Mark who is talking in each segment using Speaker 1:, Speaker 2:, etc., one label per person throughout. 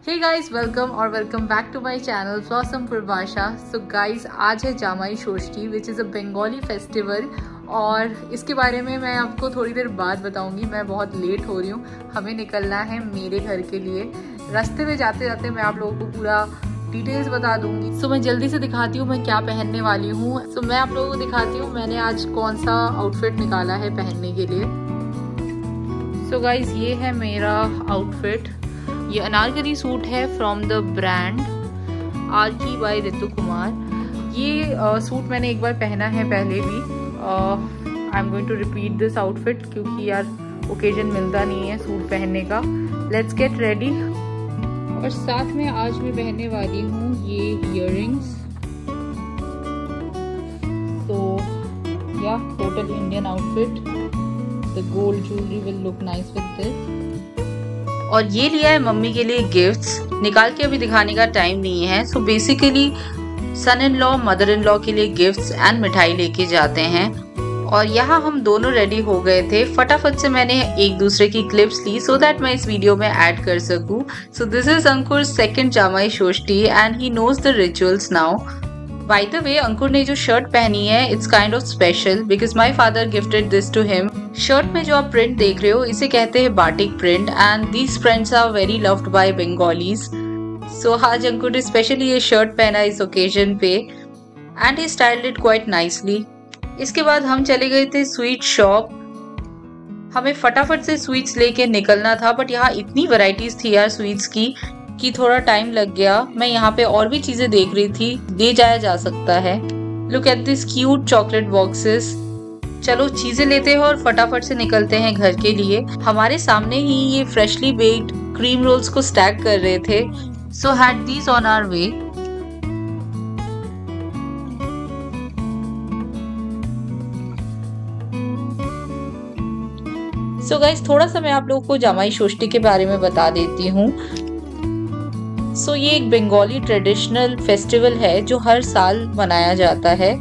Speaker 1: Hey guys, welcome back to my channel blossom परिभाषा। So guys, आज है Jamai Shashthi which is a Bengali festival और इसके बारे में मैं आपको थोड़ी देर बाद बताऊंगी। मैं बहुत लेट हो रही हूँ, हमें निकलना है मेरे घर के लिए। रास्ते में जाते जाते मैं आप लोगों को पूरा डिटेल्स बता दूंगी। सो मैं जल्दी से दिखाती हूँ मैं क्या पहनने वाली हूँ। सो मैं आप लोगों को दिखाती हूँ मैंने आज कौन सा आउटफिट निकाला है पहनने के लिए। सो गाइस, ये है मेरा आउटफिट। ये अनारकली सूट है from the brand Aarke by Ritu Kumar. ये सूट मैंने एक बार पहना है पहले भी। I am going to repeat this outfit क्योंकि यार ओकेजन मिलता नहीं है सूट पहनने का। Let's get ready. और साथ में आज मैं पहनने वाली हूँ ये इयररिंग्स। तो या total Indian outfit. The gold jewellery will look nice with this. और ये लिया है मम्मी के लिए गिफ्ट्स, निकाल के अभी दिखाने का टाइम नहीं है। So basically son in law mother in law के लिए गिफ्ट्स एंड मिठाई लेके जाते हैं। और यहाँ हम दोनों रेडी हो गए थे। फटाफट से मैंने एक दूसरे की क्लिप्स ली सो दैट मैं इस वीडियो में ऐड कर सकूं। So this is Ankur second Jamai Shashthi and he knows the rituals now. By the way, Ankur ने जो शर्ट पहनी है it's kind of special because my father gifted this to him. Shirt में जो आप प्रिंट देख रहे हो इसे कहते हैं batik print and these prints are very loved by Bengalis. So आज अंकुर ने स्पेशली ये शर्ट पहना इस ओकेजन पे and he styled it quite nicely. इसके बाद हम चले गए थे स्वीट शॉप। हमें फटाफट से स्वीट्स लेके निकलना था बट यहाँ इतनी वैरायटीज थी यार स्वीट्स की कि थोड़ा टाइम लग गया। मैं यहाँ पे और भी चीजें देख रही थी, ले जाया जा सकता है। Look at this cute chocolate boxes. चलो चीजें लेते हैं और फटाफट से निकलते हैं घर के लिए। हमारे सामने ही ये फ्रेशली बेक्ड क्रीम रोल्स को स्टैक कर रहे थे। So had these on our way. So guys, थोड़ा सा मैं आप लोगों को जामाई षष्ठी के बारे में बता देती हूँ। सो ये एक बंगाली ट्रेडिशनल फेस्टिवल है जो हर साल मनाया जाता है।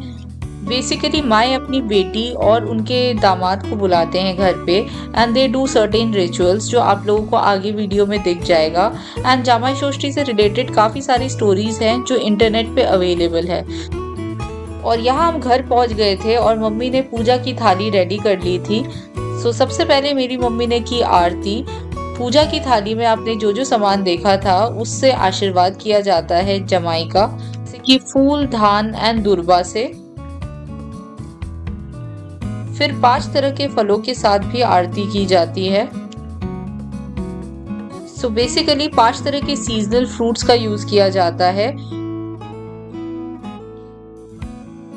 Speaker 1: बेसिकली माँ अपनी बेटी और उनके दामाद को बुलाते हैं घर पे and they do certain rituals जो आप लोगों को आगे वीडियो में दिख जाएगा। एंड जामाई षष्ठी से रिलेटेड काफ़ी सारी स्टोरीज हैं जो इंटरनेट पे अवेलेबल है। और यहाँ हम घर पहुँच गए थे और मम्मी ने पूजा की थाली रेडी कर ली थी। सो सबसे पहले मेरी मम्मी ने की आरती। पूजा की थाली में आपने जो जो सामान देखा था उससे आशीर्वाद किया जाता है जमाई का, जैसे कि फूल, धान एंड दुर्बा से। फिर 5 तरह के फलों के साथ भी आरती की जाती है। सो बेसिकली 5 तरह के सीजनल फ्रूट्स का यूज किया जाता है।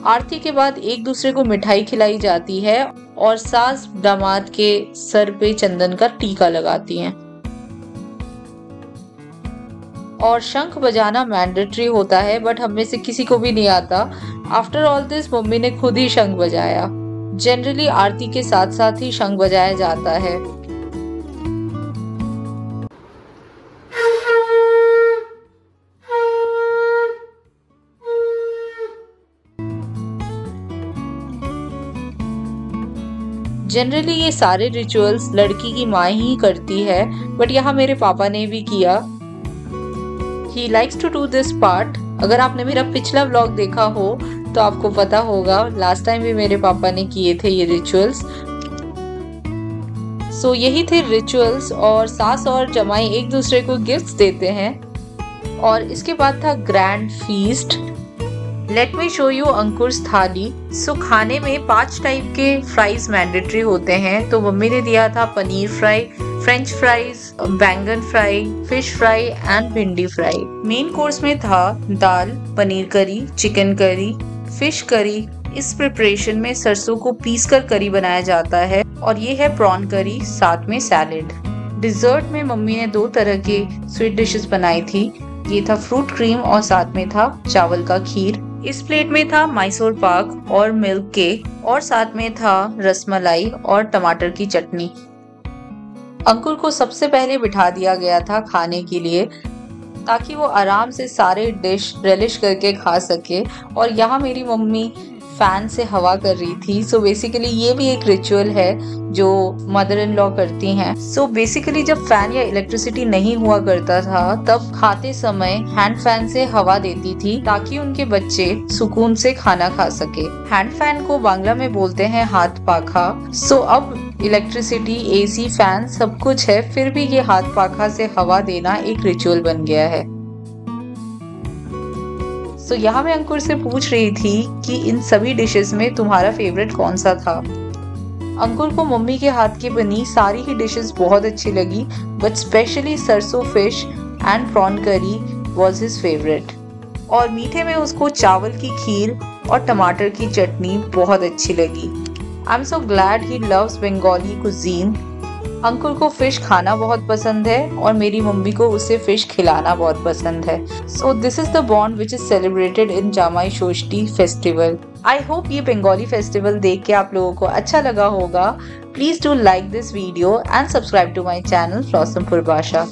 Speaker 1: आरती के बाद एक दूसरे को मिठाई खिलाई जाती है और सास दामाद के सर पे चंदन का टीका लगाती हैं। और शंख बजाना मैंडेटरी होता है बट हम में से किसी को भी नहीं आता। आफ्टर ऑल दिस मम्मी ने खुद ही शंख बजाया। जनरली आरती के साथ साथ ही शंख बजाया जाता है। जनरली ये सारे रिचुअल्स लड़की की माँ ही करती है बट यहाँ मेरे पापा ने भी किया। He likes to do this part। अगर आपने मेरा पिछला व्लॉग देखा हो तो आपको पता होगा लास्ट टाइम भी मेरे पापा ने किए थे ये रिचुअल्स। सो यही थे रिचुअल्स और सास और जमाई एक दूसरे को गिफ्ट्स देते हैं। और इसके बाद था grand feast. Let me show you Ankur's thali. So खाने में 5 टाइप के फ्राइज मैंडेटरी होते हैं। तो मम्मी ने दिया था पनीर फ्राई, फ्रेंच फ्राइज, बैंगन फ्राई, फिश फ्राई एंड भिंडी फ्राई। मेन कोर्स में था दाल, पनीर करी, चिकन करी, फिश करी। इस प्रिपरेशन में सरसों को पीसकर करी बनाया जाता है। और ये है प्रॉन करी, साथ में सैलेड। डिजर्ट में मम्मी ने 2 तरह के स्वीट डिशेस बनाई थी। ये था फ्रूट क्रीम और साथ में था चावल का खीर। इस प्लेट में था मैसूर पाक और मिल्क केक और साथ में था रसमलाई और टमाटर की चटनी। अंकुर को सबसे पहले बिठा दिया गया था खाने के लिए ताकि वो आराम से सारे डिश रिलिश करके खा सके। और यहाँ मेरी मम्मी फैन से हवा कर रही थी। सो बेसिकली ये भी एक रिचुअल है जो मदर इन लॉ करती हैं। सो बेसिकली जब फैन या इलेक्ट्रिसिटी नहीं हुआ करता था तब खाते समय हैंड फैन से हवा देती थी ताकि उनके बच्चे सुकून से खाना खा सके। हैंड फैन को बांग्ला में बोलते हैं हाथ पाखा। सो अब इलेक्ट्रिसिटी, एसी, फैन सब कुछ है, फिर भी ये हाथ पाखा से हवा देना एक रिचुअल बन गया है। तो यहाँ मैं अंकुर से पूछ रही थी कि इन सभी डिशेस में तुम्हारा फेवरेट कौन सा था। अंकुर को मम्मी के हाथ की बनी सारी ही डिशेस बहुत अच्छी लगी, बट स्पेशली सरसों फिश एंड प्रॉन करी वाज हिज फेवरेट। और मीठे में उसको चावल की खीर और टमाटर की चटनी बहुत अच्छी लगी। I am so glad he loves Bengali cuisine. Ankur को फिश खाना बहुत पसंद है और मेरी मम्मी को उसे फिश खिलाना बहुत पसंद है। So this is the bond which is celebrated in Jamai Shashthi festival. I hope ये बंगाली फेस्टिवल देख के आप लोगों को अच्छा लगा होगा। Please do like this video and subscribe to my channel ब्लॉसमपुर भाषा।